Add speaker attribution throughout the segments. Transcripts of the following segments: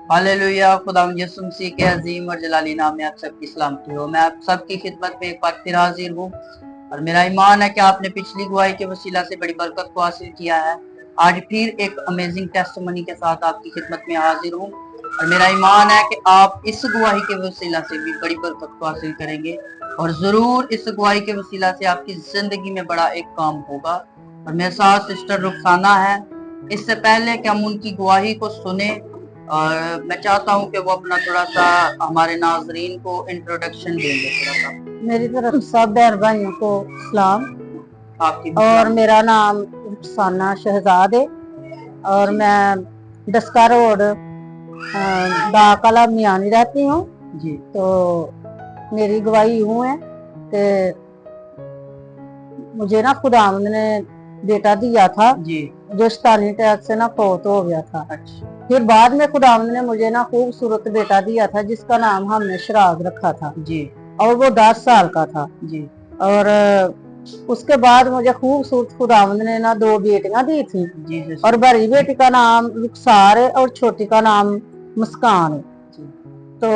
Speaker 1: Hallelujah. खुदावंद यीशु मसीह के अजीम और जलाली नाम में आप सबकी सलामती हो। मैं आप सबकी खिदमत में एक बार फिर हाजिर हूँ और मेरा ईमान है कि आपने पिछली गवाही के वसीला से बड़ी बरकत को हासिल किया है। आज फिर एक अमेजिंग टेस्टिमनी के साथ आपकी खिदमत में हाजिर हूँ और मेरा ईमान है कि आप इस गवाही के वसीला से भी बड़ी बरकत को हासिल करेंगे और जरूर इस गवाही के वसीला से आपकी जिंदगी में बड़ा एक काम होगा। और मेरे साथ सिस्टर रुखसाना है। इससे पहले कि हम उनकी गवाही को सुने और मैं चाहता हूँ कि वो अपना थोड़ा सा हमारे नाजरीन को इंट्रोडक्शन देंगे थोड़ा सा।
Speaker 2: मेरी तरफ सब बहन भाइयों को सलाम।
Speaker 1: आपकी
Speaker 2: और मेरा नाम रुखसाना शहजाद है और मैं दस्का रोड दाकला मियानी रहती हूँ
Speaker 1: जी।
Speaker 2: तो मेरी गवाही यूं है कि मुझे ना खुदावंद ने बेटा दिया था
Speaker 1: जी।
Speaker 2: जो शैतानी अटैक से ना फौत हो गया था।
Speaker 1: अच्छा।
Speaker 2: फिर बाद में खुदावंद ने मुझे ना खूबसूरत बेटा दिया था जिसका नाम हमने शराग रखा था
Speaker 1: जी।
Speaker 2: और वो 10 साल का था
Speaker 1: जी।
Speaker 2: और उसके बाद मुझे खूबसूरत खुदावंद ने ना 2 बेटियां दी थी
Speaker 1: जी।
Speaker 2: और बड़ी बेटी का नाम रुखसार है और छोटी का नाम मुस्कान है। तो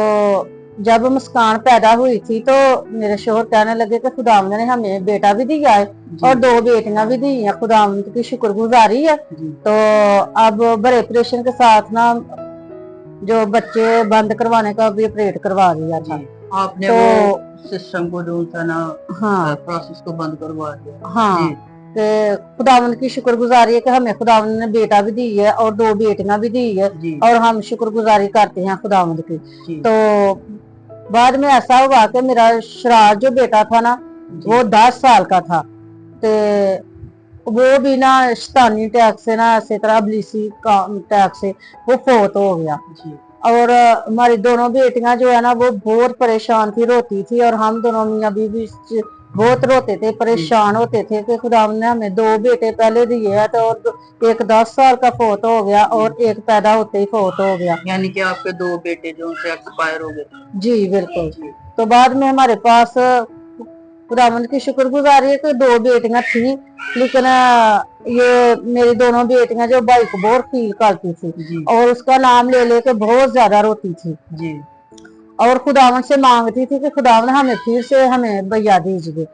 Speaker 2: जब मुस्कान पैदा हुई थी तो मेरे शोहर कहने लगे कि खुदावंद ने हमें बेटा भी दिया है और 2 बेटियां भी दी हैं, खुदावंद की शुक्रगुजारी है। तो अब बड़े ऑपरेशन के साथ ना जो बच्चे बंद करवाने का भी ऑपरेट करवा दिया था।
Speaker 1: आपने
Speaker 2: तो
Speaker 1: वो सिस्टम को जो था ना,
Speaker 2: हाँ,
Speaker 1: प्रोसेस को बंद करवा दिया।
Speaker 2: हाँ, खुदावंद की शुक्रगुजारी है कि हमें खुदावंद ने बेटा भी दी है और 2 बेटियां भी दी है और हम शुक्रगुजारी करते हैं खुदावंद की। तो बाद में ऐसा हुआ कि मेरा शराज जो बेटा था ना वो 10 साल का था तो वो भी ना शैतानी अटैक से ना इसी तरह अबलीसी अटैक से वो फौत हो गया। और हमारी दोनों बेटियां जो है ना वो बहुत परेशान थी, रोती थी और हम दोनों मियां बीवी बहुत रोते थे, परेशान होते थे कि खुदावंद ने हमें 2 बेटे पहले दिए है तो एक 10 साल का फौत हो गया और एक पैदा होते ही फौत हो गया।
Speaker 1: यानी कि आपके 2 बेटे जो उनसे एक्सपायर हो गए।
Speaker 2: जी बिल्कुल। तो बाद में हमारे पास खुदावंद की शुक्रगुजारी है कि 2 बेटियां थी, लेकिन ये मेरी दोनों बेटियां जो भाई को बहुत फील करती थी और उसका नाम ले लेके बहुत ज्यादा रोती थी जी। और खुदावंद से मांगती थी कि खुदावंद हमें फिर से हमें भैया दीजिए।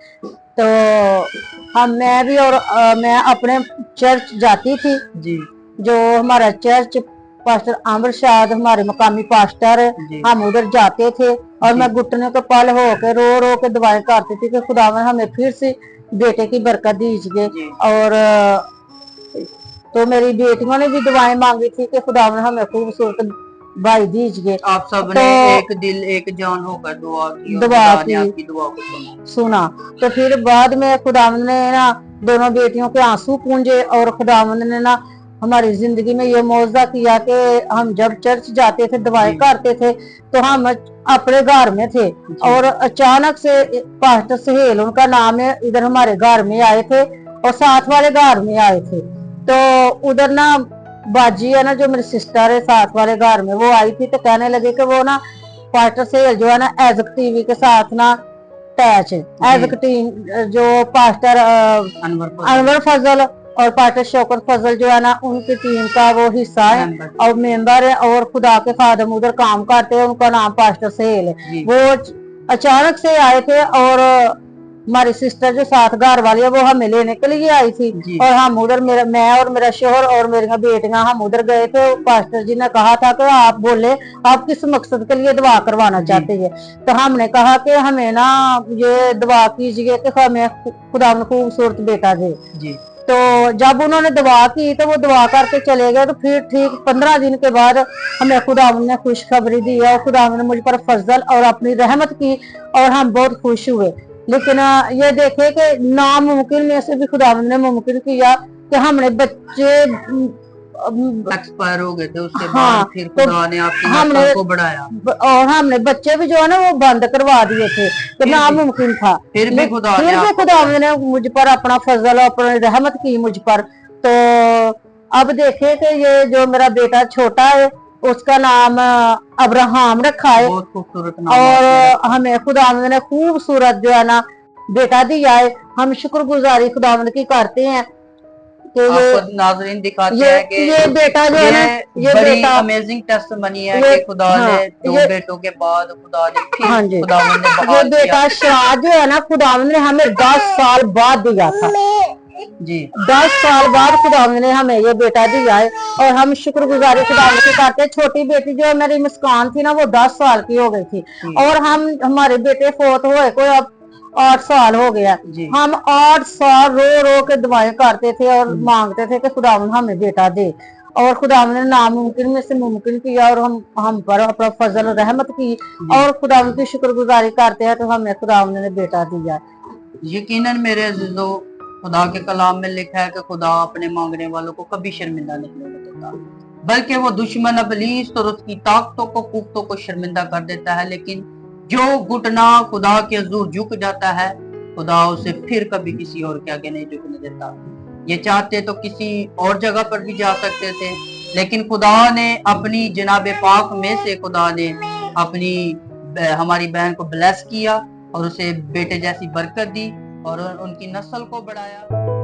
Speaker 2: तो मैं भी और मैं अपने चर्च जाती थी जी, जो हमारा चर्च पास्टर आमिर शाद हमारे मकामी पास्टर है, हम उधर जाते थे और मैं घुटने के पल होकर रो रो के दुआएं करती थी कि खुदावंद हमें फिर से बेटे की बरकत दीजिए। और तो मेरी बेटियों ने भी दुआएं मांगी थी कि खुदावंद हमें खूबसूरत भाई दीजिए।
Speaker 1: आप सब ने एक दिल एक जान होकर दुआ की और खुदा ने आपकी दुआ को
Speaker 2: सुना। तो फिर बाद में खुदावंद ने ना दोनों बेटियों के आंसू पूंजे और खुदावंद ने ना हमारी जिंदगी में ये मौजदा किया कि हम जब चर्च जाते थे दुआएं करते थे तो हम अपने घर में थे और अचानक से पास्टर सहेल उनका नाम है इधर हमारे घर में आए थे और साथ वाले घर में आए थे। तो उधर ना बाजी है ना जो मेरी सिस्टर है साथ वाले घर में, वो आई थी तो कहने लगे कि वो ना पास्टर सहेल जो है ना एजक टीवी के साथ ना अटैच है। एजक टीम जो पास्टर अनवर फजल और पास्टर शौकत फजल जो है ना उनकी टीम का वो हिस्सा है और मेंबर है और खुदा के खादम उधर काम करते हैं, उनका नाम पास्टर सहेल है। वो अचानक से आए थे और हमारी सिस्टर जो साथ घर वाली है वो हमें लेने के लिए आई थी और हम उधर मैं और मेरा शोहर और मेरी बेटियां हम उधर गए थे। पास्टर जी ने कहा था कि आप बोले आप किस मकसद के लिए दुआ करवाना चाहते हैं, तो हमने कहा कि हमें ना ये दुआ कीजिए कि हमें खुदा में खूबसूरत बेटा दे। तो जब उन्होंने दुआ की तो वो दुआ करके चले गए तो फिर ठीक 15 दिन के बाद हमें खुदा ने खुशखबरी दी और खुदा ने मुझ पर फजल और अपनी रहमत की और हम बहुत खुश हुए। लेकिन ये देखे कि नामुमकिन में से भी खुदा ने मुमकिन किया कि हमने बच्चे
Speaker 1: एक्सपायर हो गए थे उसके बाद फिर खुदा ने आपकी नस्ल को बढ़ाया
Speaker 2: और हमने बच्चे भी जो है ना वो बंद करवा दिए थे तो नामुमकिन था।
Speaker 1: फिर भी खुदा
Speaker 2: ने मुझ पर अपना फजल और अपनी रहमत की मुझ पर। तो अब देखे कि ये जो मेरा बेटा छोटा है उसका नाम अब्राहम रखा है और हमें खुदावंद ने खूबसूरत जो है ना बेटा दिया है। हम शुक्रगुजारी खुदावंद की करते हैं कि
Speaker 1: आपको नाज़रीन दिखाते हैं कि
Speaker 2: ये बेटा जो है ना, ये
Speaker 1: बड़ी
Speaker 2: बेटा
Speaker 1: अमेजिंग टेस्टमनी है
Speaker 2: ये
Speaker 1: कि खुदा
Speaker 2: हाँ
Speaker 1: ने 2
Speaker 2: ये
Speaker 1: बेटों के बाद खुदा ने
Speaker 2: हाँ
Speaker 1: फिर
Speaker 2: जी
Speaker 1: खुदावंद ने
Speaker 2: ये
Speaker 1: बहाल किया।
Speaker 2: बेटा शाद जो है ना खुदावंद ने हमें 10 साल बाद दिया था।
Speaker 1: जी
Speaker 2: 10 साल बाद खुदावंद ने हमें ये बेटा दिया है और हम शुक्रगुजारी खुदावंद की करते हैं। छोटी बेटी जो मेरी मुस्कान थी ना वो 10 साल की हो गई थी और हमारे बेटे फोत हुए को अब 8 साल हो गया।
Speaker 1: जी
Speaker 2: हम 8 साल रो रो के दुआएं करते थे और मांगते थे कि खुदावंद हमें बेटा दे और खुदावंद ने नामुमकिन में से मुमकिन किया और हम पर अपना फजल और रहमत की और खुदावंद की शुक्रगुजारी करते हैं तो हमें खुदावंद ने बेटा दिया।
Speaker 1: यकीनन मेरे अजीजों, खुदा के कलाम में लिखा है कि खुदा अपने मांगने वालों को कभी शर्मिंदा नहीं होने देता, बल्कि वो दुश्मन इब्लीस और उसकी ताकतों को पुख्तों को शर्मिंदा कर देता है। लेकिन जो घुटना खुदा के हुजूर झुक जाता है, खुदा उसे फिर कभी किसी और के आगे नहीं झुकने देता। ये चाहते तो किसी और जगह पर भी जा सकते थे, लेकिन खुदा ने अपनी जनाब पाक में से खुदा ने अपनी हमारी बहन को ब्लेस किया और उसे बेटे जैसी बरकत दी और उनकी नस्ल को बढ़ाया।